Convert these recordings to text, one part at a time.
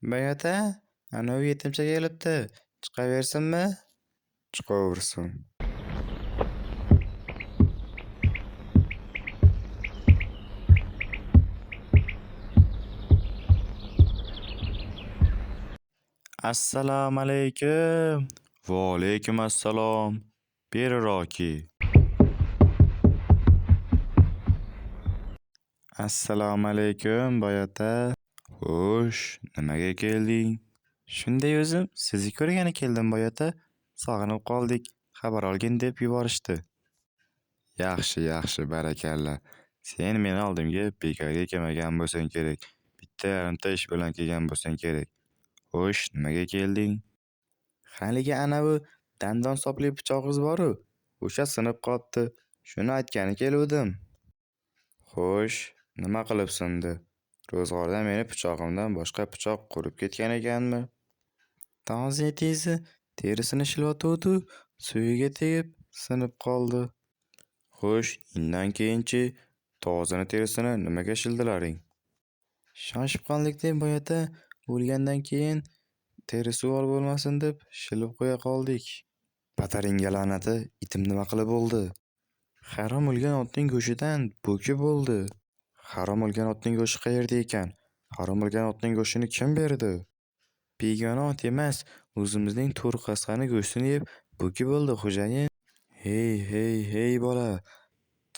Bayota, anavi yetimcha kelibdi. Chiqaversinmi? Chiqaversin. Assalomu alaykum. Va alaykum assalom. Beriroki. Assalomu alaykum Bayota. Xo'sh, nimaga kelding? Shunday o'zim sizni ko'rgani keldim Bayota. Sog'inib qoldik. Xabar olgin deb yuborishdi. Yaxshi, barakalla. Sen meni oldimga bekorga kelmagan bo'lsang kerak. Bitta yarimta ish bilan kelgan bo'lsang kerak. Xo'sh, nimaga kelding? Haligi anavi dandon sopli pichog'iz bor-ku, o'sha sinib qolibdi. Shuni aytgani keluvdim. Xo'sh, nima qilib sindi? Ro'zg'orda meni pichog'imdan boshqa pichoq qurib ketgan ekanmi? Tozi etizi terisini shilvatuvdi, suyiga tegib sinib qoldi. Xo'sh, undan keyinchi tozini terisini nimaga shildilaring? Shoshib qoldik deb Boyota o'lgandan keyin terisi uvol bo'lmasin deb shilib qo'ya qoldik. Pataringga la'nati, itim nima qilib bo'ldi? Harom o'lgan otning go'shidan bo'ki bo'ldi. Harom o'lgan otning go'shi qayerda ekan? Harom o'lgan otning go'shini kim berdi? Begona ot emas, o'zimizning to'ri qasqani go'shtini yeb bo'ki bo'ldi xo'jayin. Hey bola.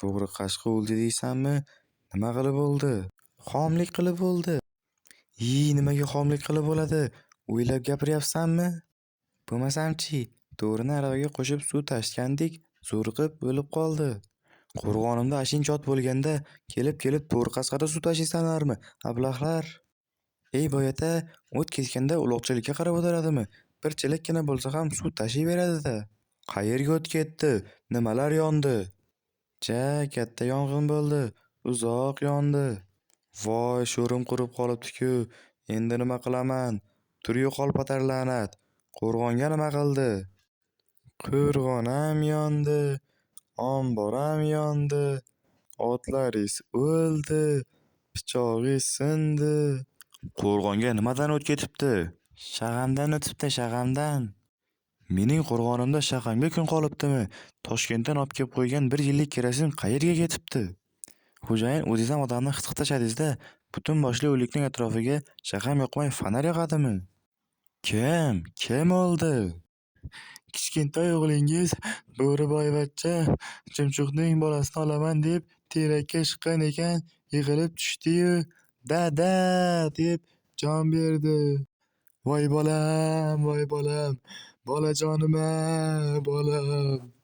To'g'ri qashqa o'ldi deysanmi? Nima qilib bo'ldi? Xomlik qilib bo'ldi. Nimaga xomlik qilib bo'ladi? O'ylab gapiryapsanmi? Bo'lmasamchi, to'rini aravaga qo'shib suv tashgandik, zo'riqib o'lib qoldi. Qo'rg'onimda ashinchot bo'lganda kelib to'ri qasqada suv tashiysanlarmi, ablahlar? Ey Boyota, o't ketganda uloqchilikka qarab o'tiradimi? Bir chelakkina bo'lsa ham suv tashiyveradi-da. Qayerga o't ketdi? Nimalar yondi? Katta yong'in bo'ldi. Uzoq yondi. Voy, sho'rim qurib qolibdi-ku. Endi nima qilaman? Tur yo'qol patar la'nat. Qo'rg'onga nima qildi? Qo'rg'on ham yondi. Ombor ham yondi. Otlaringiz o'ldi. Pichog'ingiz sindi. Qo'rg'onga nimadan o't ketibdi? Shag'amdan o'tibdi, shag'amdan. Mening qo'rg'onimda shag'amga kun qolibdimi? Toshkentdan olib kelib qo'ygan 1 yillik kerosin qayerga ketibdi? Xo'jayin, o'zingiz ham odamni xiqtashadingiz-da. Butun boshli o'likning atrofiga shag'am yoqmay fonar yoqadimi? Kim o'ldi? Kichkintoy o'g'lingiz Bo'riboyvachcha Chumchuqning bolasini olaman deb terakka chiqqan ekan, yiqilib tushdi-yu, dada deb jon berdi. Voy bolam, bolajonim-a, bolam.